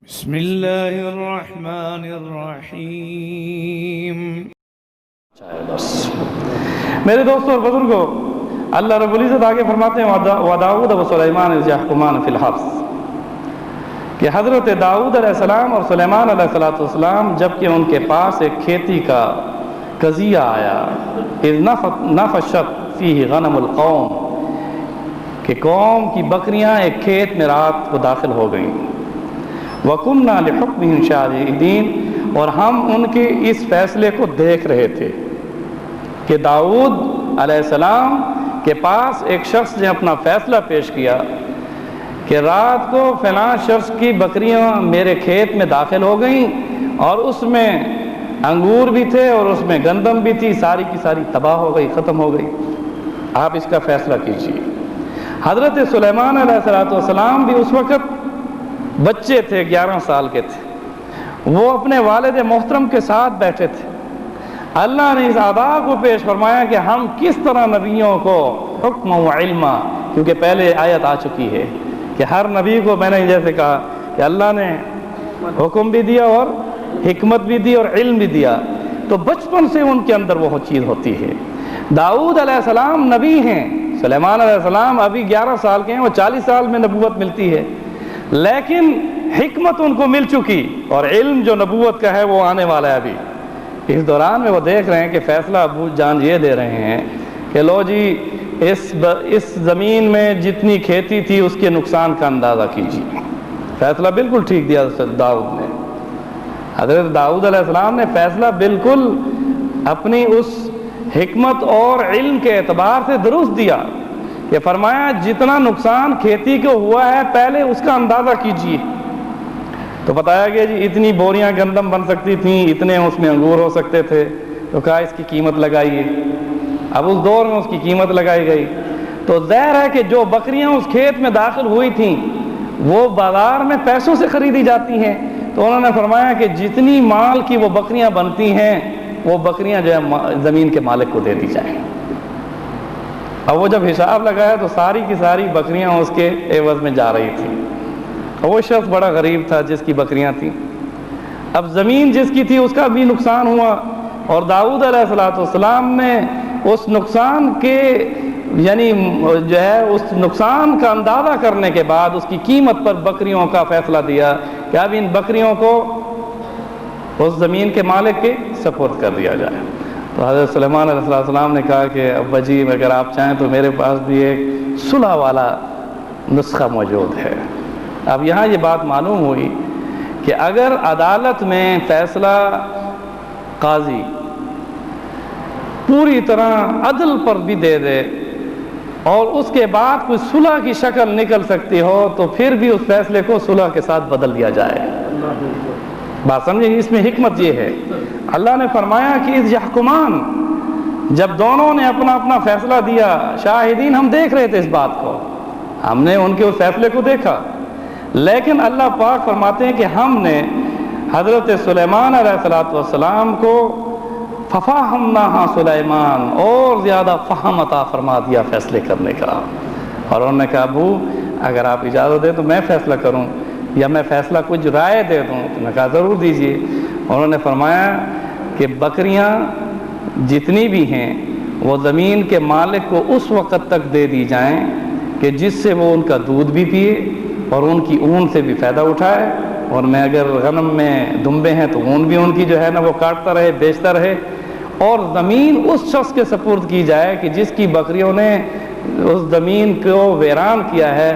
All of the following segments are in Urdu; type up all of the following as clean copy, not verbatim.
بسم اللہ الرحمن الرحیم۔ میرے دوستوں اور بزرگوں، اللہ رب العزت آگے فرماتے ہیں وَدَاوُدَ وَسُلَيْمَانَ إِذْ يَحْكُمَانَ فِي الْحَرْثِ، کہ حضرت داؤد علیہ السلام اور سلیمان علیہ السلام جبکہ ان کے پاس ایک کھیتی کا قضیہ آیا، اِذْ نَفَشَتْ فِيهِ غَنَمُ الْقَوْمِ، کہ قوم کی بکریاں ایک کھیت میں رات کو داخل ہو گئیں، وَكُنَّا لِحُكْمِهِمْ شَاهِدِينَ، اور ہم ان کے اس فیصلے کو دیکھ رہے تھے کہ داؤد علیہ السلام کے پاس ایک شخص نے اپنا فیصلہ پیش کیا کہ رات کو فلاں شخص کی بکریاں میرے کھیت میں داخل ہو گئیں اور اس میں انگور بھی تھے اور اس میں گندم بھی تھی، ساری کی ساری تباہ ہو گئی، ختم ہو گئی، آپ اس کا فیصلہ کیجیے۔ حضرت سلیمان علیہ السلام بھی اس وقت بچے تھے، 11 سال کے تھے، وہ اپنے والد محترم کے ساتھ بیٹھے تھے۔ اللہ نے اس آداب کو پیش فرمایا کہ ہم کس طرح نبیوں کو حکم و علم، کیونکہ پہلے آیت آ چکی ہے کہ ہر نبی کو میں نے جیسے کہا کہ اللہ نے حکم بھی دیا اور حکمت بھی دی اور علم بھی دیا، تو بچپن سے ان کے اندر وہ چیز ہوتی ہے۔ داؤد علیہ السلام نبی ہیں، سلیمان علیہ السلام ابھی 11 سال کے ہیں، وہ 40 سال میں نبوت ملتی ہے، لیکن حکمت ان کو مل چکی اور علم جو نبوت کا ہے وہ آنے والا ہے ابھی۔ اس دوران میں وہ دیکھ رہے ہیں کہ فیصلہ ابو جان یہ دے رہے ہیں کہ لو جی اس زمین میں جتنی کھیتی تھی اس کے نقصان کا اندازہ کیجیے۔ فیصلہ بالکل ٹھیک دیا داؤد نے، حضرت داؤد علیہ السلام نے فیصلہ بالکل اپنی اس حکمت اور علم کے اعتبار سے درست دیا کہ فرمایا جتنا نقصان کھیتی کو ہوا ہے پہلے اس کا اندازہ کیجیے۔ تو بتایا گیا جی اتنی بوریاں گندم بن سکتی تھیں، اتنے اس میں انگور ہو سکتے تھے، تو کہا اس کی قیمت لگائیے۔ اب اس دور میں اس کی قیمت لگائی گئی، تو ظاہر ہے کہ جو بکریاں اس کھیت میں داخل ہوئی تھیں وہ بازار میں پیسوں سے خریدی جاتی ہیں، تو انہوں نے فرمایا کہ جتنی مال کی وہ بکریاں بنتی ہیں وہ بکریاں جو ہے زمین کے مالک کو دے دی جائیں۔ اب وہ جب حساب لگایا تو ساری کی ساری بکریاں اس کے عوض میں جا رہی تھیں، اور وہ شخص بڑا غریب تھا جس کی بکریاں تھیں۔ اب زمین جس کی تھی اس کا بھی نقصان ہوا، اور داؤد علیہ السلام نے اس نقصان کے یعنی جو ہے اس نقصان کا اندازہ کرنے کے بعد اس کی قیمت پر بکریوں کا فیصلہ دیا کہ اب ان بکریوں کو اس زمین کے مالک کے سپرد کر دیا جائے۔ تو حضرت سلیمان علیہ السلام نے کہا کہ ابا جی اگر آپ چاہیں تو میرے پاس بھی ایک صلح والا نسخہ موجود ہے۔ اب یہاں یہ بات معلوم ہوئی کہ اگر عدالت میں فیصلہ قاضی پوری طرح عدل پر بھی دے دے اور اس کے بعد کوئی صلح کی شکل نکل سکتی ہو تو پھر بھی اس فیصلے کو صلح کے ساتھ بدل دیا جائے۔ بات سمجھیں، اس میں حکمت یہ ہے، اللہ نے فرمایا کہ اذ یحکمان، جب دونوں نے اپنا اپنا فیصلہ دیا، شاہدین ہم دیکھ رہے تھے اس بات کو، ہم نے ان کے اس فیصلے کو دیکھا، لیکن اللہ پاک فرماتے ہیں کہ ہم نے حضرت سلیمان علیہ السلام کو ففہمناہا سلیمان، اور زیادہ فہم عطا فرما دیا فیصلے کرنے کا، اور انہوں نے کہا ابو اگر آپ اجازت دیں تو میں فیصلہ کروں یا میں فیصلہ کچھ رائے دے دوں؟ تو میں کہا ضرور دیجیے۔ انہوں نے فرمایا کہ بکریاں جتنی بھی ہیں وہ زمین کے مالک کو اس وقت تک دے دی جائیں کہ جس سے وہ ان کا دودھ بھی پیے اور ان کی اون سے بھی فائدہ اٹھائے، اور میں اگر غنم میں دمبے ہیں تو اون بھی ان کی جو ہے نا وہ کاٹتا رہے، بیچتا رہے، اور زمین اس شخص کے سپرد کی جائے کہ جس کی بکریوں نے اس زمین کو ویران کیا ہے،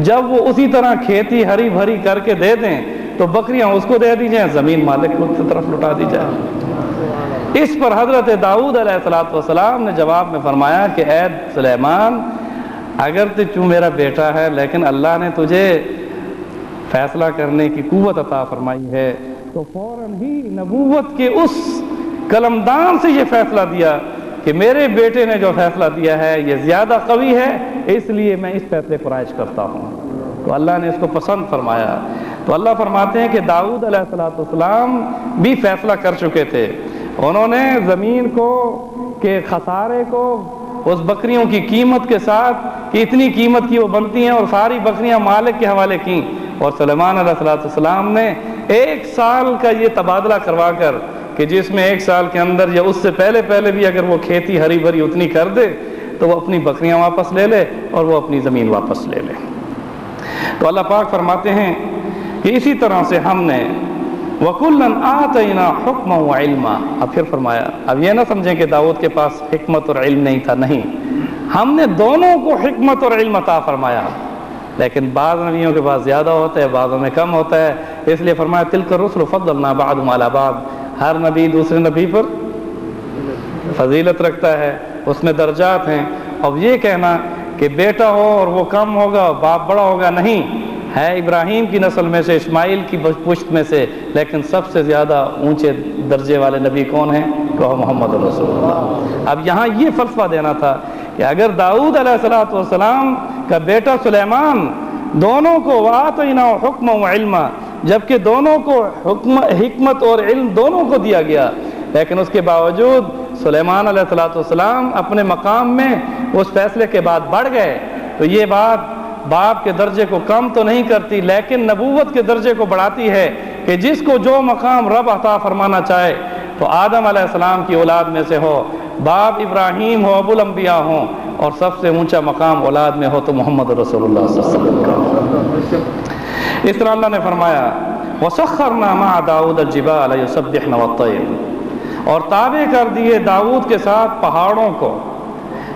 جب وہ اسی طرح کھیتی ہری بھری کر کے دے دیں تو بکریاں اس کو دے دی جائیں، زمین مالک کو کی طرف لٹا دی جائے۔ اس پر حضرت داؤد علیہ السلام نے جواب میں فرمایا کہ اے سلیمان، اگر تو میرا بیٹا ہے لیکن اللہ نے تجھے فیصلہ کرنے کی قوت عطا فرمائی ہے، تو فوراً ہی نبوت کے اس قلمدان سے یہ فیصلہ دیا کہ میرے بیٹے نے جو فیصلہ دیا ہے یہ زیادہ قوی ہے، اس لیے میں اس فیصلے پر رائج کرتا ہوں۔ تو اللہ نے اس کو پسند فرمایا۔ تو اللہ فرماتے ہیں کہ داؤد علیہ السلام بھی فیصلہ کر چکے تھے، انہوں نے زمین کو کے خسارے کو اس بکریوں کی قیمت کے ساتھ کہ اتنی قیمت کی وہ بنتی ہیں اور ساری بکریاں مالک کے حوالے کی، اور سلیمان علیہ السلام نے 1 سال کا یہ تبادلہ کروا کر کہ جس میں 1 سال کے اندر یا اس سے پہلے بھی اگر وہ کھیتی ہری بھری اتنی کر دے تو وہ اپنی بکریاں واپس لے لے اور وہ اپنی زمین واپس لے لے۔ تو اللہ پاک فرماتے ہیں کہ اسی طرح سے ہم نے وَكُلًّا آتَيْنَا حُكْمًا وَعِلْمًا، اب پھر فرمایا، اب یہ نہ سمجھیں کہ داؤد کے پاس حکمت اور علم نہیں تھا، نہیں، ہم نے دونوں کو حکمت اور علم عطا فرمایا، لیکن بعض نبیوں کے پاس زیادہ ہوتا ہے، بعضوں میں کم ہوتا ہے، اس لیے فرمایا تِلْكَ الرُّسُلُ فَضَّلْنَا بَعْضَهُمْ عَلَىٰ بَعْضٍ، ہر نبی دوسرے نبی پر فضیلت رکھتا ہے، اس میں درجات ہیں۔ اب یہ کہنا کہ بیٹا ہو اور وہ کم ہوگا باپ بڑا ہوگا، نہیں، ہے ابراہیم کی نسل میں سے، اسماعیل کی پشت میں سے، لیکن سب سے زیادہ اونچے درجے والے نبی کون ہیں؟ کہ محمد رسول اللہ۔ اب یہاں یہ فلسفہ دینا تھا کہ اگر داؤد علیہ السلام کا بیٹا سلیمان، دونوں کو وَآتَيْنَاهُ حُكْمًا وَعِلْمًا، جبکہ دونوں کو حکمت اور علم دونوں کو دیا گیا، لیکن اس کے باوجود سلیمان علیہ السلام اپنے مقام میں اس فیصلے کے بعد بڑھ گئے، تو یہ بات باپ کے درجے کو کم تو نہیں کرتی، لیکن نبوت کے درجے کو بڑھاتی ہے کہ جس کو جو مقام رب عطا فرمانا چاہے، تو آدم علیہ السلام کی اولاد میں سے ہو، باپ ابراہیم ہو، ابو الانبیاء ہوں، اور سب سے اونچا مقام اولاد میں ہو تو محمد رسول اللہ صلی اللہ علیہ وسلم کا۔ اس طرح اللہ نے فرمایا وَسَخَّرْنَا مَعَ دَاوُودَ الْجِبَالَ يُسَبِّحْنَ وَالطَّيْرَ، اور تابع کر دیے داؤد کے ساتھ پہاڑوں کو،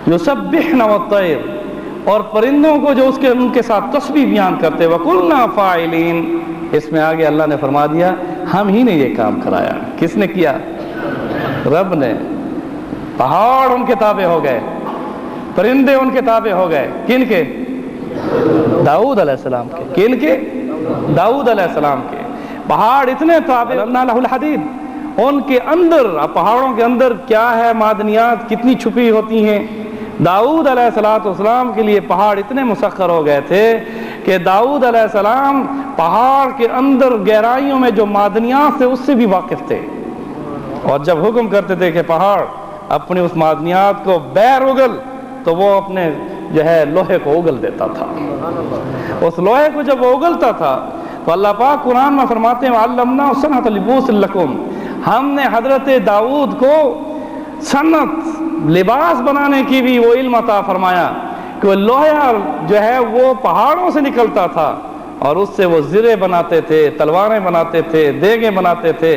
یسبحن والطیر، اور پرندوں کو جو ان کے ساتھ تسبیح بیان کرتے، وَكُلْنَا فَاعِلِينَ، اس میں آگے اللہ نے فرما دیا ہم ہی نے یہ کام کرایا۔ کس نے کیا؟ رب نے۔ پہاڑ ان کے تابع ہو گئے، پرندے ان کے تابع ہو گئے، کن کے؟ داؤد علیہ السلام کے۔ کن کے؟ داؤد علیہ السلام کے۔ پہاڑ اتنے تابع، لَنَّا لَهُ الْحَدِيدِ، ان کے اندر، پہاڑوں کے اندر کیا ہے، معدنیات کتنی چھپی ہوتی ہیں۔ داؤد علیہ السلام کے لیے پہاڑ اتنے مسخر ہو گئے تھے کہ داؤد علیہ السلام پہاڑ کے اندر گہرائیوں میں جو معدنیات تھے اس سے بھی واقف تھے، اور جب حکم کرتے تھے کہ پہاڑ اپنی اس معدنیات کو بیر اگل، تو وہ اپنے جو ہے لوہے کو اگل دیتا تھا۔ اس لوہے کو جب وہ اگلتا تھا تو اللہ پاک قرآن میں فرماتے ہیں وَعَلَّمْنَاهُ صَنْعَةَ لِبُوسٍ لَكُمْ، ہم نے حضرت داؤد کو صنعت لباس بنانے کی بھی وہ علم عطا فرمایا کہ وہ لوہا جو ہے وہ پہاڑوں سے نکلتا تھا، اور اس سے وہ زرے بناتے تھے، تلواریں بناتے تھے، دیگیں بناتے تھے،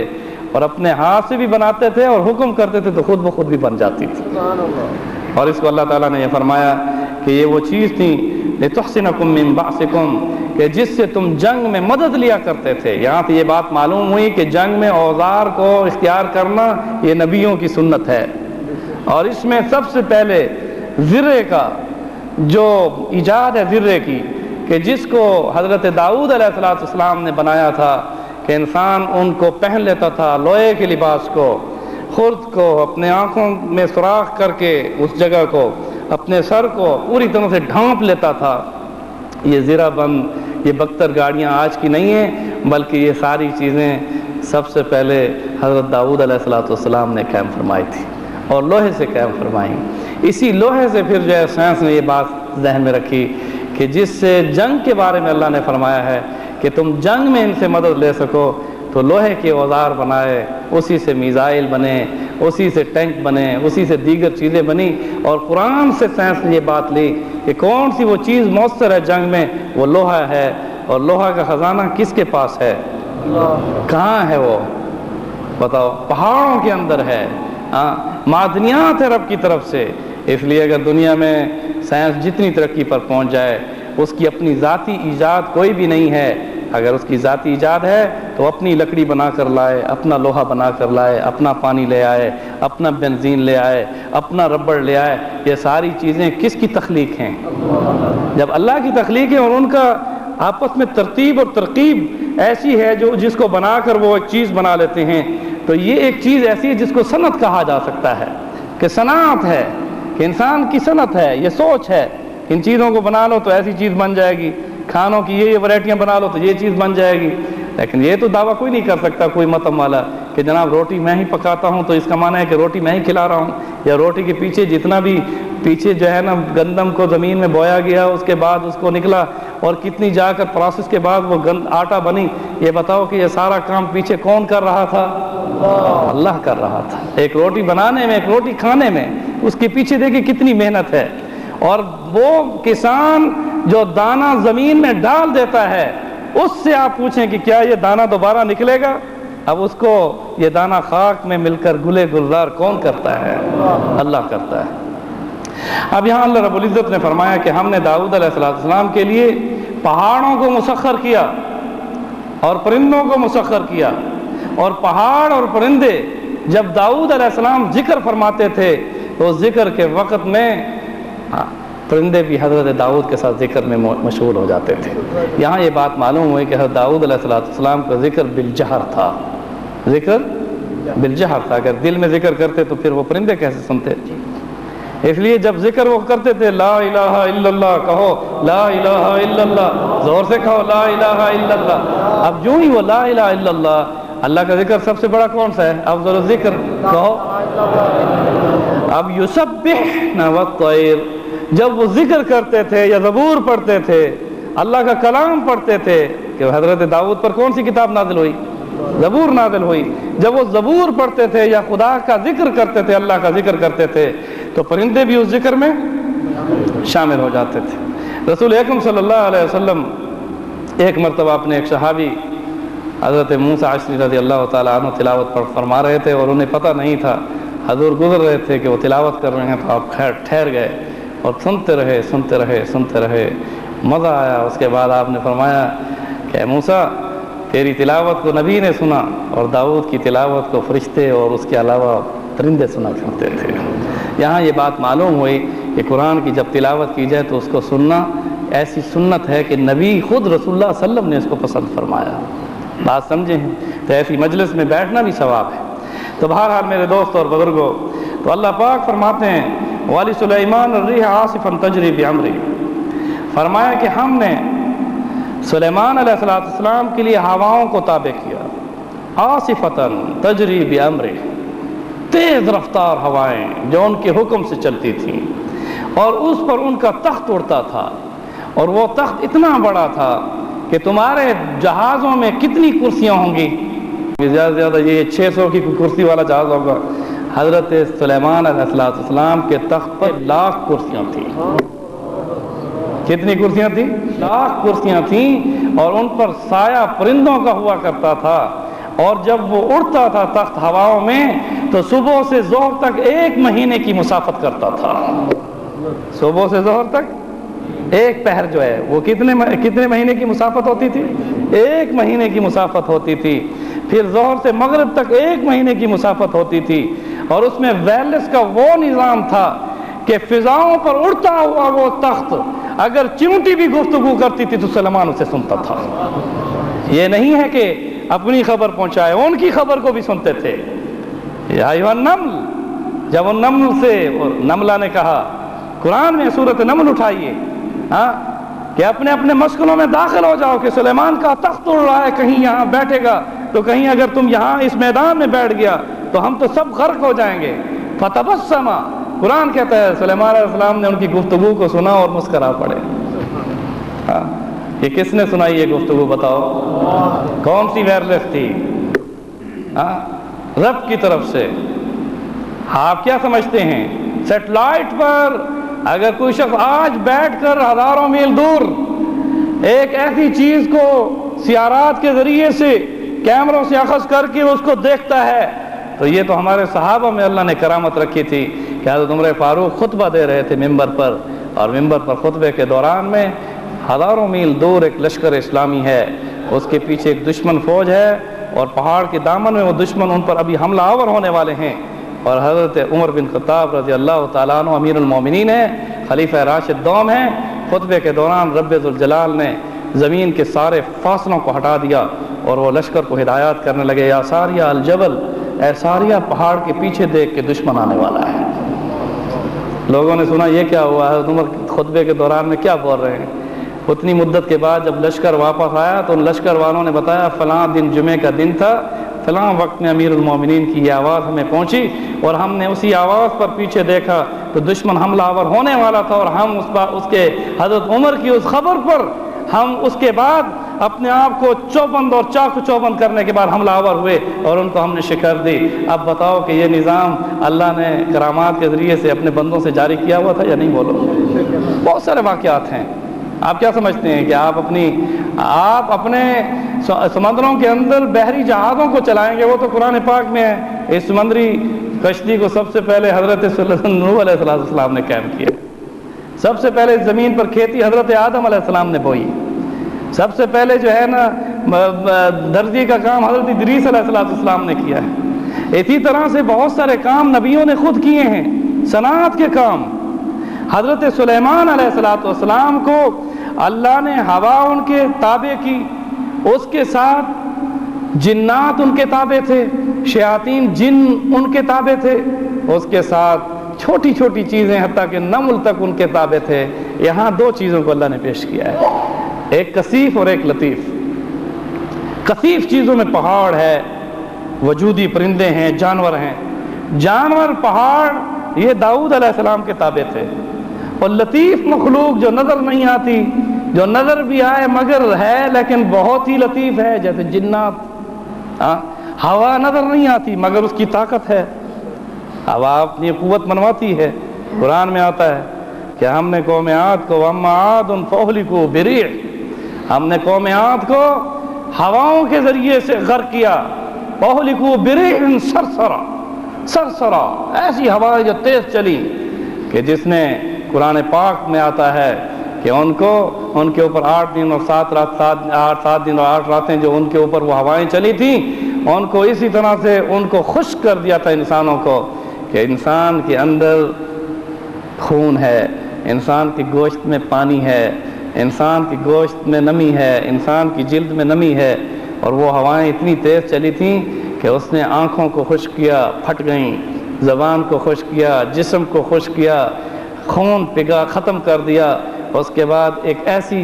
اور اپنے ہاتھ سے بھی بناتے تھے، اور حکم کرتے تھے تو خود بخود بھی بن جاتی تھی۔ اور اس کو اللہ تعالیٰ نے یہ فرمایا کہ یہ وہ چیز تھی لِتُحْسِنَكُم مِّن بَأْسِكُم، کہ جس سے تم جنگ میں مدد لیا کرتے تھے۔ یہاں سے یہ بات معلوم ہوئی کہ جنگ میں اوزار کو اختیار کرنا یہ نبیوں کی سنت ہے، اور اس میں سب سے پہلے زرے کا جو ایجاد ہے، زرے کی، کہ جس کو حضرت داؤد علیہ السلام نے بنایا تھا کہ انسان ان کو پہن لیتا تھا، لوہے کے لباس کو، خرد کو اپنے آنکھوں میں سوراخ کر کے اس جگہ کو، اپنے سر کو پوری طرح سے ڈھانپ لیتا تھا۔ یہ زرہ بند، یہ بختر گاڑیاں آج کی نہیں ہیں، بلکہ یہ ساری چیزیں سب سے پہلے حضرت داؤد علیہ السلام نے قائم فرمائی تھی، اور لوہے سے قائم فرمائی۔ اسی لوہے سے پھر جو ہے سائنس نے یہ بات ذہن میں رکھی کہ جس سے جنگ کے بارے میں اللہ نے فرمایا ہے کہ تم جنگ میں ان سے مدد لے سکو، تو لوہے کے اوزار بنائے، اسی سے میزائل بنے، اسی سے ٹینک بنے، اسی سے دیگر چیزیں بنی، اور قرآن سے سائنس نے یہ بات لی کہ کون سی وہ چیز مؤثر ہے جنگ میں، وہ لوہا ہے، اور لوہا کا خزانہ کس کے پاس ہے؟ کہاں ہے وہ؟ بتاؤ، پہاڑوں کے اندر ہے، معدنیات ہے رب کی طرف سے۔ اس لیے اگر دنیا میں سائنس جتنی ترقی پر پہنچ جائے، اس کی اپنی ذاتی ایجاد کوئی بھی نہیں ہے۔ اگر اس کی ذاتی ایجاد ہے تو اپنی لکڑی بنا کر لائے، اپنا لوہا بنا کر لائے، اپنا پانی لے آئے، اپنا بنزین لے آئے، اپنا ربڑ لے آئے۔ یہ ساری چیزیں کس کی تخلیق ہیں؟ جب اللہ کی تخلیق ہے، اور ان کا آپس میں ترتیب اور ترکیب ایسی ہے جو جس کو بنا کر وہ ایک چیز بنا لیتے ہیں، تو یہ ایک چیز ایسی ہے جس کو صنعت کہا جا سکتا ہے، کہ صنعت ہے، کہ انسان کی صنعت ہے، یہ سوچ ہے، ان چیزوں کو بنا لو تو ایسی چیز بن جائے گی، کھانوں کی یہ ورائٹیاں بنا لو تو یہ چیز بن جائے گی۔ لیکن یہ تو دعویٰ کوئی نہیں کر سکتا کوئی متم والا کہ جناب روٹی میں ہی پکاتا ہوں تو اس کا معنی ہے کہ روٹی میں ہی کھلا رہا ہوں، یا روٹی کے پیچھے جتنا بھی پیچھے جو ہے نا گندم کو زمین میں بویا گیا، اس کے بعد اس کو نکلا، اور کتنی جا کر پروسیس کے بعد وہ آٹا بنی. یہ بتاؤ کہ یہ سارا کام پیچھے کون کر رہا تھا؟ اللہ کر رہا تھا. ایک روٹی بنانے میں، ایک روٹی کھانے میں، اس کے پیچھے دیکھیں کتنی محنت ہے. اور وہ کسان جو دانہ زمین میں ڈال دیتا ہے، اس سے آپ پوچھیں کہ کیا یہ دانہ دوبارہ نکلے گا؟ اب اس کو یہ دانہ خاک میں مل کر گلے گلزار کون کرتا ہے؟ اللہ کرتا ہے. اب یہاں اللہ رب العزت نے فرمایا کہ ہم نے داؤد علیہ السلام کے لیے پہاڑوں کو مسخر کیا اور پرندوں کو مسخر کیا. اور پہاڑ اور پرندے جب داؤد علیہ السلام ذکر فرماتے تھے تو ذکر کے وقت میں پرندے بھی حضرت داؤد کے ساتھ ذکر میں مشغول ہو جاتے تھے. یہاں یہ بات معلوم ہوئی کہ حضرت داؤد علیہ السلام کا ذکر بالجہر تھا. ذکر بالجہر تھا. اگر دل میں ذکر کرتے تو پھر وہ پرندے کیسے سنتے؟ اس لیے جب ذکر وہ کرتے تھے لا الہ الا اللہ کہو، لا الہ الا اللہ، زور سے کہو لا الہ الا اللہ. اب جو ہی وہ لا الہ الا اللہ، اللہ کا ذکر سب سے بڑا کون سا ہے؟ افضل الذکر کہو. اب یسبحن والطیر، جب وہ ذکر کرتے تھے یا زبور پڑھتے تھے، اللہ کا کلام پڑھتے تھے، کہ حضرت داؤد پر کون سی کتاب نازل ہوئی؟ زبور نازل ہوئی. جب وہ زبور پڑھتے تھے یا خدا کا ذکر کرتے تھے، اللہ کا ذکر کرتے تھے، تو پرندے بھی اس ذکر میں شامل ہو جاتے تھے. رسول اکرم صلی اللہ علیہ وسلم ایک مرتبہ اپنے ایک صحابی حضرت موسیٰ عشری رضی اللہ تعالیٰ عنہ تلاوت فرما رہے تھے اور انہیں پتہ نہیں تھا، حضور گزر رہے تھے کہ وہ تلاوت کر رہے ہیں، تو آپ ٹھہر گئے اور سنتے رہے. مزہ آیا. اس کے بعد آپ نے فرمایا کہ موسیٰ تیری تلاوت کو نبی نے سنا اور داؤد کی تلاوت کو فرشتے اور اس کے علاوہ پرندے سنا کرتے تھے. یہاں یہ بات معلوم ہوئی کہ قرآن کی جب تلاوت کی جائے تو اس کو سننا ایسی سنت ہے کہ نبی خود رسول اللہ صلی اللہ علیہ وسلم نے اس کو پسند فرمایا. بات سمجھیں؟ تو ایسی مجلس میں بیٹھنا بھی ثواب ہے. تو بہرحال میرے دوست اور بزرگوں، تو اللہ پاک فرماتے ہیں وَلِسُلَيْمَانَ الرِّيحَ عَاصِفًا تَجْرِي بِأَمْرِهِ، فرمایا کہ ہم نے سلیمان علیہ السلام کے لیے ہواؤں کو تابع کیا. عاصفةً تجری بأمرہ، تیز رفتار ہوائیں جو ان کے حکم سے چلتی تھیں، اور اس پر ان کا تخت اڑتا تھا. اور وہ تخت اتنا بڑا تھا کہ تمہارے جہازوں میں کتنی کرسیاں ہوں گی؟ زیادہ سے زیادہ یہ 600 کی کرسی والا جہاز ہوگا. حضرت سلیمان علیہ السلام کے تخت پر 1,00,000 کرسیاں تھیں. کتنی کرسیاں تھیں؟ 1,00,000 کرسیاں تھیں. اور ان پر سایہ پرندوں کا ہوا کرتا تھا. اور جب وہ اڑتا تھا تخت ہواؤں میں تو صبح سے ظہر تک 1 مہینے کی مسافت کرتا تھا. صبح سے ظہر تک ایک پہر جو ہے وہ کتنے مہینے کی مسافت ہوتی تھی؟ 1 مہینے کی مسافت ہوتی تھی. پھر ظہر سے مغرب تک 1 مہینے کی مسافت ہوتی تھی. اور اس میں ویرلیس کا وہ نظام تھا کہ فضاؤں پر اڑتا ہوا وہ تخت اگر چیونٹی بھی گفتگو کرتی تھی تو سلیمان اسے سنتا تھا. یہ نہیں ہے کہ اپنی خبر پہنچائے، ان کی خبر کو بھی سنتے تھے. یا ایھا النمل، جب ان نمل سے نملہ نے کہا، قرآن میں سورۃ نمل اٹھائیے کہ اپنے اپنے مسکنوں میں داخل ہو جاؤ کہ سلیمان کا تخت اڑ رہا ہے، کہیں یہاں بیٹھے گا تو کہیں اگر تم یہاں اس میدان میں بیٹھ گیا تو ہم تو سب غرق ہو جائیں گے. فتبسم، قرآن کہتا ہے سلیمان علیہ السلام نے ان کی گفتگو کو سنا اور مسکرا پڑے. یہ کس نے سنائی یہ گفتگو بتاؤ؟ کون سی وائرلیس تھی؟ رب کی طرف سے. آپ کیا سمجھتے ہیں سیٹلائٹ پر اگر کوئی شخص آج بیٹھ کر ہزاروں میل دور ایک ایسی چیز کو سیارات کے ذریعے سے کیمروں سے اخذ کر کے اس کو دیکھتا ہے تو یہ تو ہمارے صحابہ میں اللہ نے کرامت رکھی تھی کہ حضرت عمر فاروق خطبہ دے رہے تھے ممبر پر، اور ممبر پر خطبے کے دوران میں ہزاروں میل دور ایک لشکر اسلامی ہے، اس کے پیچھے ایک دشمن فوج ہے اور پہاڑ کے دامن میں وہ دشمن ان پر ابھی حملہ آور ہونے والے ہیں. اور حضرت عمر بن خطاب رضی اللہ تعالیٰ عنہ امیر المومنین ہیں، خلیفہ راشد دوم ہیں. خطبے کے دوران رب ذوالجلال نے زمین کے سارے فاصلوں کو ہٹا دیا اور وہ لشکر کو ہدایات کرنے لگے، یا ساریہ الجبل، اے ساریہ پہاڑ کے پیچھے دیکھ کے دشمن آنے والا ہے. لوگوں نے سنا یہ کیا ہوا، حضرت عمر خطبے کے دوران میں کیا بول رہے ہیں. اتنی مدت کے بعد جب لشکر واپس آیا تو ان لشکر والوں نے بتایا فلاں دن جمعے کا دن تھا، فلاں وقت میں امیر المومنین کی یہ آواز ہمیں پہنچی اور ہم نے اسی آواز پر پیچھے دیکھا تو دشمن حملہ آور ہونے والا تھا، اور ہم اس کے حضرت عمر کی اس خبر پر ہم اس کے بعد اپنے آپ کو چوبند اور چاقو چوبند کرنے کے بعد حملہ آور ہوئے اور ان کو ہم نے شکست دی۔ اب بتاؤ کہ یہ نظام اللہ نے کرامات کے ذریعے سے اپنے بندوں سے جاری کیا ہوا تھا یا نہیں؟ بولو۔ بہت سارے واقعات ہیں۔ آپ کیا سمجھتے ہیں کہ آپ اپنے سمندروں کے اندر بحری جہازوں کو چلائیں گے؟ وہ تو قرآن پاک میں ہے۔ اس سمندری کشتی کو سب سے پہلے حضرت نوح علیہ السلام نے قائم کیا۔ سب سے پہلے زمین پر کھیتی حضرت آدم علیہ السلام نے بوئی۔ سب سے پہلے جو ہے نا درزی کا کام حضرت ادریس علیہ السلام نے کیا ہے۔ اسی طرح سے بہت سارے کام نبیوں نے خود کیے ہیں، صنعت کے کام۔ حضرت سلیمان علیہ السلام کو اللہ نے ہوا ان کے تابع کی، اس کے ساتھ جنات ان کے تابع تھے، شیاطین جن ان کے تابع تھے، اس کے ساتھ چھوٹی چھوٹی چیزیں حتیٰ کہ نمل تک ان کے تابع تھے۔ یہاں دو چیزوں کو اللہ نے پیش کیا ہے، ایک کثیف اور ایک لطیف۔ کثیف چیزوں میں پہاڑ ہے، وجودی پرندے ہیں، جانور ہیں۔ جانور، پہاڑ، یہ داؤد علیہ السلام کے تابع تھے۔ اور لطیف مخلوق جو نظر نہیں آتی، جو نظر بھی آئے مگر ہے لیکن بہت ہی لطیف ہے، جیسے جنات۔ ہوا نظر نہیں آتی مگر اس کی طاقت ہے، ہوا اپنی قوت منواتی ہے۔ قرآن میں آتا ہے کہ ہم نے قوم عاد کو وَأَمَّا عَادٌ فَأُهْلِكُوا بِرِيحٍ، ہم نے قوم عاد کو ہواؤں کے ذریعے سے غرق کیا۔ فَأُهْلِكُوا بِرِيحٍ سرسرا، ایسی ہوائیں جو تیز چلی کہ جس نے قرآن پاک میں آتا ہے کہ ان کے اوپر 8 دن اور 7 راتیں جو ان کے اوپر وہ ہوائیں چلی تھیں، ان کو اسی طرح سے ان کو خشک کر دیا تھا انسانوں کو، کہ انسان کے اندر خون ہے، انسان کے گوشت میں پانی ہے، انسان کے گوشت میں نمی ہے، انسان کی جلد میں نمی ہے۔ اور وہ ہوائیں اتنی تیز چلی تھیں کہ اس نے آنکھوں کو خشک کیا، پھٹ گئیں، زبان کو خشک کیا، جسم کو خشک کیا، خون پگھلا ختم کر دیا۔ اس کے بعد ایک ایسی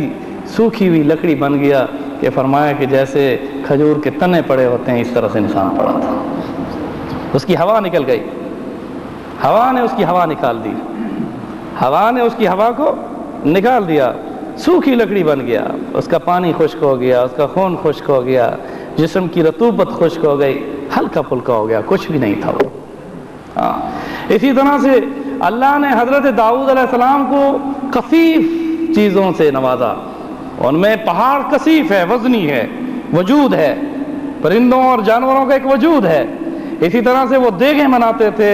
سوکھی ہوئی لکڑی بن گیا کہ فرمایا کہ جیسے کھجور کے تنے پڑے ہوتے ہیں، اس طرح سے انسان پڑا تھا۔ اس کی ہوا نکل گئی، ہوا نے اس کی ہوا نکال دی، ہوا نے اس کی ہوا کو نکال دیا، سوکھی لکڑی بن گیا، اس کا پانی خشک ہو گیا، اس کا خون خشک ہو گیا، جسم کی رطوبت خشک ہو گئی، ہلکا پھلکا ہو گیا، کچھ بھی نہیں تھا وہ۔ اسی طرح سے اللہ نے حضرت داؤد علیہ السلام کو کثیف چیزوں سے نوازا، ان میں پہاڑ کثیف ہے، وزنی ہے، وجود ہے، پرندوں اور جانوروں کا ایک وجود ہے۔ اسی طرح سے وہ دیگیں بناتے تھے،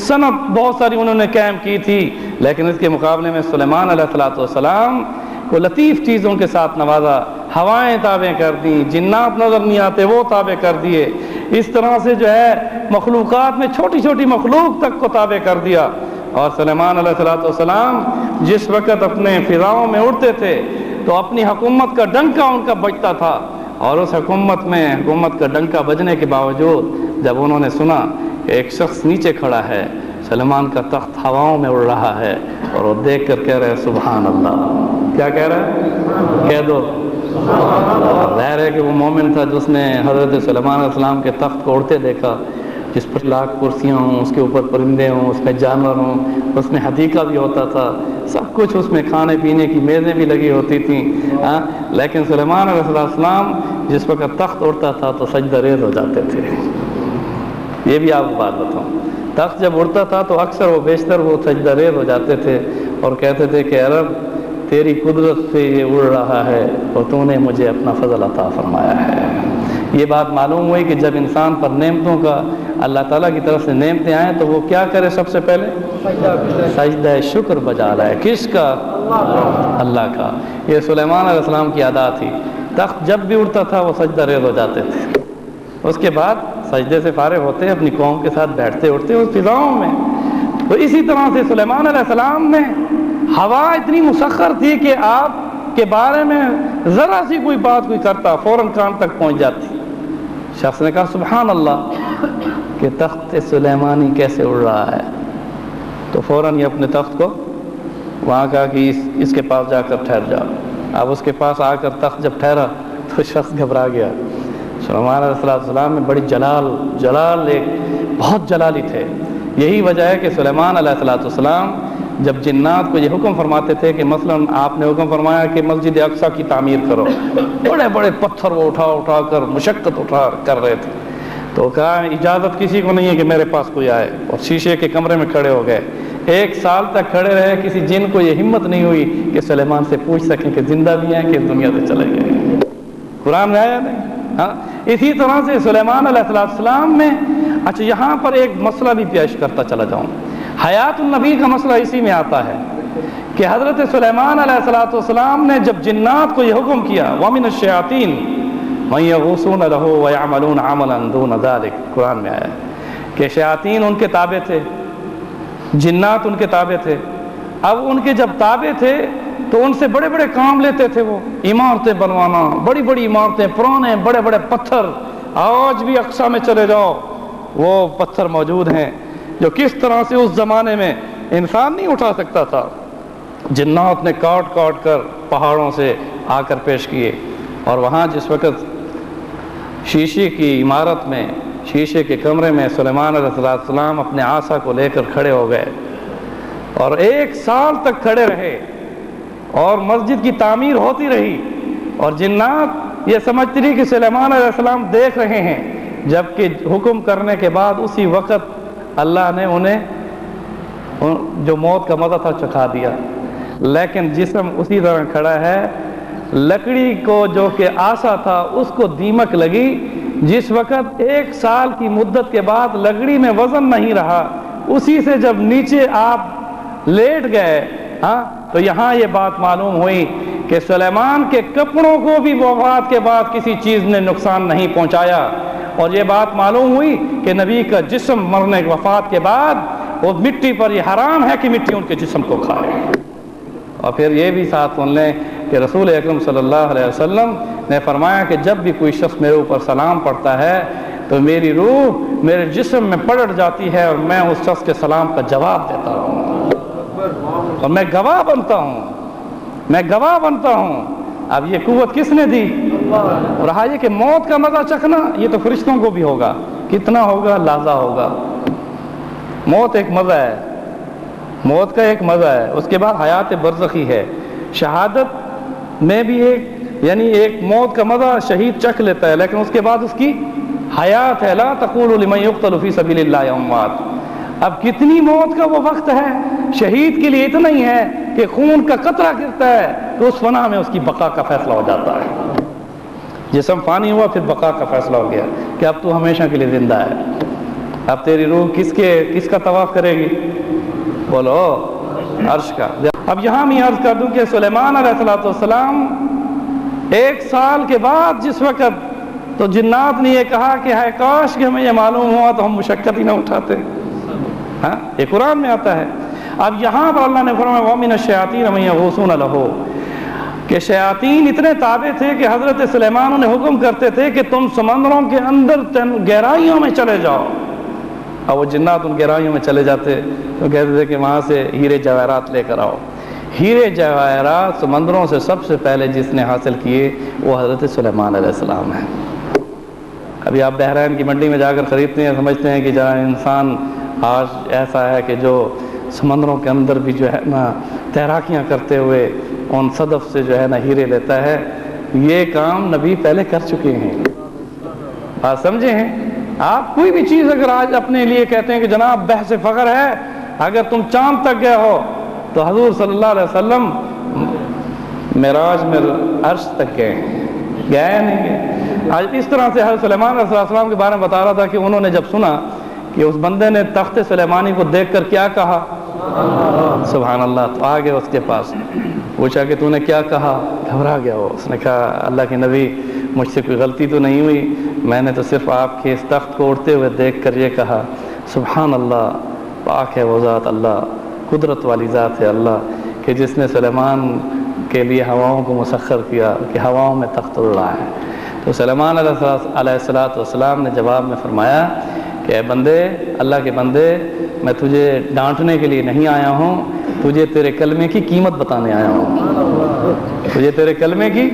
صنعت بہت ساری انہوں نے قائم کی تھی، لیکن اس کے مقابلے میں سلیمان علیہ السلام کو لطیف چیزوں کے ساتھ نوازا، ہوائیں تابع کر دیں، جنات نظر نہیں آتے وہ تابع کر دیے، اس طرح سے جو ہے مخلوقات میں چھوٹی چھوٹی مخلوق تک کو تابع کر دیا۔ اور سلیمان علیہ السلام جس وقت اپنے فضاؤں میں اڑتے تھے تو اپنی حکومت کا ڈنکا ان کا بجتا تھا، اور اس حکومت کا ڈنکا بجنے کے باوجود جب انہوں نے سنا کہ ایک شخص نیچے کھڑا ہے، سلیمان کا تخت ہواؤں میں اڑ رہا ہے، اور وہ دیکھ کر کہہ رہے سبحان اللہ۔ کیا کہہ رہا ہے؟ کہہ دو ظاہر ہے کہ وہ مومن تھا جس نے حضرت سلیمان علیہ السلام کے تخت کو اڑتے دیکھا، جس پر لاکھ کرسیاں ہوں، اس کے اوپر پرندے ہوں، اس میں جانور ہوں، اس میں حدیقہ بھی ہوتا تھا، سب کچھ اس میں، کھانے پینے کی میزیں بھی لگی ہوتی تھیں، لیکن سلیمان علیہ السلام جس وقت تخت اڑتا تھا تو سجدہ ریز ہو جاتے تھے۔ یہ بھی آپ کو بات بتاؤں، تخت جب اڑتا تھا تو اکثر و بیشتر وہ سجدہ ریز ہو جاتے تھے اور کہتے تھے کہ رب تیری قدرت سے یہ اڑ رہا ہے اور تو نے مجھے اپنا فضل عطا فرمایا ہے۔ یہ بات معلوم ہوئی کہ جب انسان پر نعمتوں کا اللہ تعالیٰ کی طرف سے نعمتیں آئیں تو وہ کیا کرے؟ سب سے پہلے سجدہ شکر بجا رہا ہے۔ کس کا؟ اللہ کا۔ یہ سلیمان علیہ السلام کی ادا تھی، تخت جب بھی اڑتا تھا وہ سجدہ ریز ہو جاتے تھے، اس کے بعد سجدے سے فارغ ہوتے اپنی قوم کے ساتھ بیٹھتے اٹھتے اس فضاؤں میں۔ تو اسی طرح سے سلیمان علیہ السلام میں ہوا اتنی مسخر تھی کہ آپ کے بارے میں ذرا سی کوئی بات کوئی کرتا فوراً کان تک پہنچ جاتی۔ شخص نے کہا سبحان اللہ کہ تخت سلیمانی کیسے اڑ رہا ہے، تو فوراً یہ اپنے تخت کو وہاں کہا کہ اس کے پاس جا کر ٹھہر جاؤ۔ اب اس کے پاس آ کر تخت جب ٹھہرا تو شخص گھبرا گیا۔ سلیمان علیہ السلام میں بڑی جلال ایک بہت جلالی تھے۔ یہی وجہ ہے کہ سلیمان علیہ السلام جب جنات کو یہ حکم فرماتے تھے کہ مثلاً آپ نے حکم فرمایا کہ مسجد اقصیٰ کی تعمیر کرو، بڑے بڑے پتھر وہ اٹھا کر مشقت اٹھا کر رہے تھے، تو کہا اجازت کسی کو نہیں ہے کہ میرے پاس کوئی آئے، اور شیشے کے کمرے میں کھڑے ہو گئے، 1 سال تک کھڑے رہے، کسی جن کو یہ ہمت نہیں ہوئی کہ سلیمان سے پوچھ سکیں کہ زندہ بھی ہیں کہ دنیا سے چلے گئے۔ قرآن میں آیا نہیں؟ ہاں، اسی طرح سے سلیمان علیہ السلام میں، اچھا یہاں پر ایک مسئلہ بھی پیش کرتا چلا جاؤں، حیات النبی کا مسئلہ اسی میں آتا ہے کہ حضرت سلیمان علیہ السلام نے جب جنات کو یہ حکم کیا وَمِنَ الشَّيَاطِينِ مَن يَغُوصُونَ لَهُ وَيَعْمَلُونَ عَمَلًا دُونَ ذَلِكَ، قرآن میں آیا کہ شیاطین ان کے تابع تھے، جنات ان کے تابع تھے۔ اب ان کے جب تابع تھے تو ان سے بڑے بڑے کام لیتے تھے، وہ عمارتیں بنوانا، بڑی بڑی عمارتیں، پرانے بڑے بڑے پتھر، آج بھی اقصیٰ میں چلے جاؤ وہ پتھر موجود ہیں جو کس طرح سے اس زمانے میں انسان نہیں اٹھا سکتا تھا، جنات نے کاٹ کر پہاڑوں سے آ کر پیش کیے۔ اور وہاں جس وقت شیشے کی عمارت میں، شیشے کے کمرے میں سلیمان علیہ السلام اپنے عصا کو لے کر کھڑے ہو گئے اور 1 سال تک کھڑے رہے، اور مسجد کی تعمیر ہوتی رہی، اور جنات یہ سمجھتی رہی کہ سلیمان علیہ السلام دیکھ رہے ہیں، جبکہ حکم کرنے کے بعد اسی وقت اللہ نے انہیں جو موت کا مزہ تھا چکھا دیا، لیکن جسم اسی طرح کھڑا ہے۔ لکڑی کو جو کہ آسا تھا اس کو دیمک لگی، جس وقت 1 سال کی مدت کے بعد لکڑی میں وزن نہیں رہا، اسی سے جب نیچے آپ لیٹ گئے، ہاں، تو یہاں یہ بات معلوم ہوئی کہ سلیمان کے کپڑوں کو بھی وفات کے بعد کسی چیز نے نقصان نہیں پہنچایا، اور یہ بات معلوم ہوئی کہ نبی کا جسم مرنے وفات کے بعد وہ مٹی پر یہ حرام ہے کہ مٹی ان کے جسم کو کھائے۔ اور پھر یہ بھی ساتھ سن لیں کہ رسول اکرم صلی اللہ علیہ وسلم نے فرمایا کہ جب بھی کوئی شخص میرے اوپر سلام پڑھتا ہے تو میری روح میرے جسم میں پلٹ جاتی ہے اور میں اس شخص کے سلام کا جواب دیتا ہوں، اور میں گواہ بنتا ہوں۔ اب یہ قوت کس نے دی؟ رہا یہ کہ موت کا مزہ چکھنا، یہ تو فرشتوں کو بھی ہوگا، کتنا ہوگا؟ لحظہ ہوگا۔ موت ایک مزہ ہے، موت کا ایک مزہ ہے، اس کے بعد حیات برزخی ہے، شہادت میں بھی ایک موت کا مزہ شہید چکھ لیتا ہے، لیکن اس کے بعد اس کی حیات ہے۔ لا تقولوا لمن يقتل في سبيل الله اموات۔ اب کتنی موت کا وہ وقت ہے شہید کے لیے، اتنا ہی ہے کہ خون کا قطرہ گرتا ہے تو اس فنا میں اس کی بقا کا فیصلہ ہو جاتا ہے، جسم فانی ہوا پھر بقا کا فیصلہ ہو گیا کہ اب تو ہمیشہ کے لیے زندہ ہے۔ اب تیری روح کس کا طواف کرے گی؟ بولو، عرش کا۔ اب یہاں میں عرض کر دوں کہ سلیمان علیہ السلام 1 سال کے بعد جس وقت تو جنات نے یہ کہا کہ ہے کاش کہ ہمیں یہ معلوم ہوا تو ہم مشقت ہی نہ اٹھاتے، ہاں، یہ قرآن میں آتا ہے۔ اب یہاں پر اللہ نے فرمایا وَمِنَ الشَّيَاطِينِ مَن يَغُوصُونَ لَهُ، کہ شیاطین اتنے تابع تھے کہ حضرت سلیمان انہیں حکم کرتے تھے کہ تم سمندروں کے اندر گہرائیوں میں چلے جاؤ۔ اب وہ جنات ان گہرائیوں میں چلے جاتے تو کہتے تھے کہ وہاں سے ہیرے جواہرات لے کر آؤ۔ ہیرے جواہرات سمندروں سے سب سے پہلے جس نے حاصل کیے وہ حضرت سلیمان علیہ السلام ہیں۔ ابھی آپ بحرین کی منڈی میں جا کر خریدتے ہیں، سمجھتے ہیں کہ جہاں انسان آج ایسا ہے کہ جو سمندروں کے اندر بھی جو ہے نا تیراکیاں کرتے ہوئے ان صدف سے جو ہے نا ہیرے لیتا ہے، یہ کام نبی پہلے کر چکے ہیں۔ بات سمجھے ہیں؟ آپ کوئی بھی چیز اگر آج اپنے لیے کہتے ہیں کہ جناب بحث فخر ہے، اگر تم چاند تک گئے ہو تو حضور صلی اللہ علیہ وسلم معراج میں عرش تک گئے نہیں گئے۔ آج اس طرح سے حضرت سلیمان علیہ السلام کے بارے میں بتا رہا تھا کہ انہوں نے جب سنا کہ اس بندے نے تخت سلیمانی کو دیکھ کر کیا کہا، سبحان اللہ، تو آگے اس کے پاس پوچھا کہ تو نے کیا کہا؟ گھبرا گیا وہ، اس نے کہا اللہ کے نبی مجھ سے کوئی غلطی تو نہیں ہوئی، میں نے تو صرف آپ کے اس تخت کو اڑتے ہوئے دیکھ کر یہ کہا سبحان اللہ، پاک ہے وہ ذات، اللہ قدرت والی ذات ہے اللہ کہ جس نے سلیمان کے لیے ہواؤں کو مسخر کیا کہ ہواؤں میں تخت اڑ رہا ہے۔ تو سلیمان علیہ السلام نے جواب میں فرمایا کہ اے بندے، اللہ کے بندے، میں تجھے ڈانٹنے کے لیے نہیں آیا ہوں، تجھے تیرے کلمے کی قیمت بتانے آیا ہوں، تجھے تیرے کلمے کی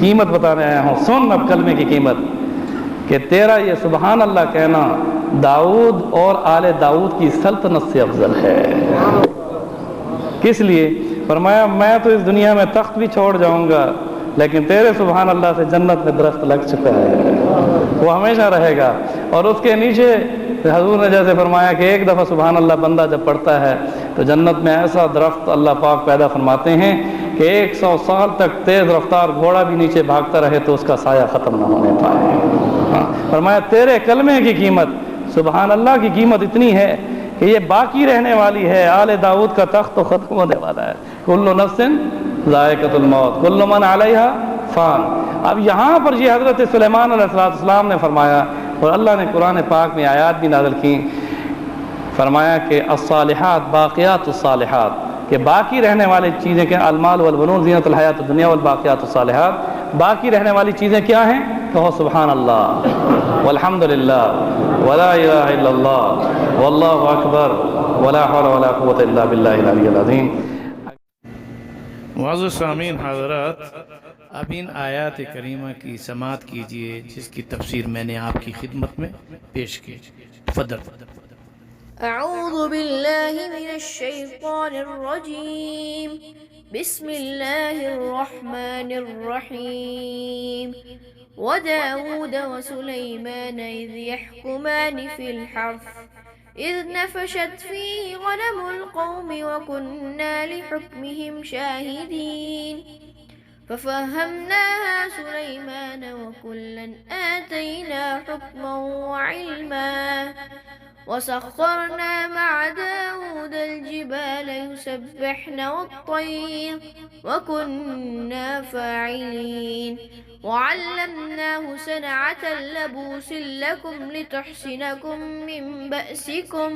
قیمت بتانے آیا ہوں۔ سن اب کلمے کی قیمت کہ تیرا یہ سبحان اللہ کہنا داؤد اور آل داؤد کی سلطنت سے افضل ہے۔ کس لیے؟ فرمایا میں تو اس دنیا میں تخت بھی چھوڑ جاؤں گا، لیکن تیرے سبحان اللہ سے جنت میں درخت لگ چکا ہے، وہ ہمیشہ رہے گا۔ اور اس کے نیچے حضور نے جیسے فرمایا کہ ایک دفعہ سبحان اللہ بندہ جب پڑھتا ہے تو جنت میں ایسا درخت اللہ پاک پیدا فرماتے ہیں کہ 100 سال تک تیز رفتار گھوڑا بھی نیچے بھاگتا رہے تو اس کا سایہ ختم نہ ہونے پائے۔ فرمایا تیرے کلمے کی قیمت، سبحان اللہ کی قیمت اتنی ہے کہ یہ باقی رہنے والی ہے۔ آل داؤد کا تخت تو ختم ہونے والا ہے، کل نفس ذائقۃ الموت کل من علیہا فان۔ اب یہاں پر یہ حضرت سلیمان علیہ السلام نے فرمایا، اور اللہ نے قرآن پاک میں آیات بھی نازل کی، فرمایا کہ الصالحات باقیات الصالحات، کہ باقی رہنے والی چیزیں کیا؟ المال والبنون زینت الحیات الدنیا والباقیات الصالحات، باقی رہنے والی چیزیں کیا ہیں؟ کہو سبحان اللہ والحمد للہ ولا الہ الا اللہ واللہ اکبر ولا حول ولا قوۃ الا باللہ العلی العظیم۔ معزز سامعین حضرات، اب ان آیات کریمہ کی سماعت کیجئے جس کی تفسیر میں نے آپ کی خدمت میں پیش کی۔ تفضل۔ اعوذ باللہ من الشیطان الرجیم، بسم اللہ الرحمن الرحیم۔ وداود وسلیمان اذ یحکمان فی الحرث اذ نفشت فیہ غنم القوم وکننا لحکمہم شاہدین ففهمناها سليمان وكلا آتينا حكما وعلما وسخرنا مع داود الجبال يسبحن والطير وكنا فاعلين وعلمناه صنعة لبوس لكم لتحسنكم من بأسكم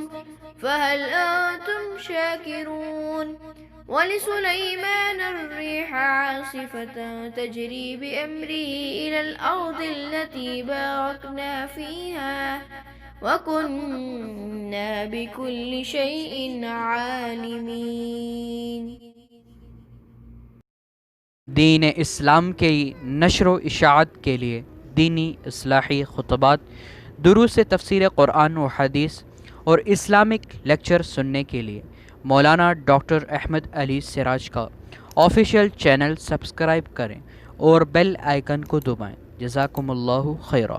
فهل أنتم شاكرون ولسليمان الريح عاصفة تجري بأمره إلى الأرض التي باركنا فيها وكنا بكل شيء عالمين۔ دین اسلام کی نشر و اشاعت کے لیے دینی اصلاحی خطبات، دروس تفسیر قرآن و حدیث اور اسلامک لیکچر سننے کے لیے مولانا ڈاکٹر احمد علی سراج کا آفیشیل چینل سبسکرائب کریں اور بیل آئیکن کو دبائیں۔ جزاکم اللہ خیرہ۔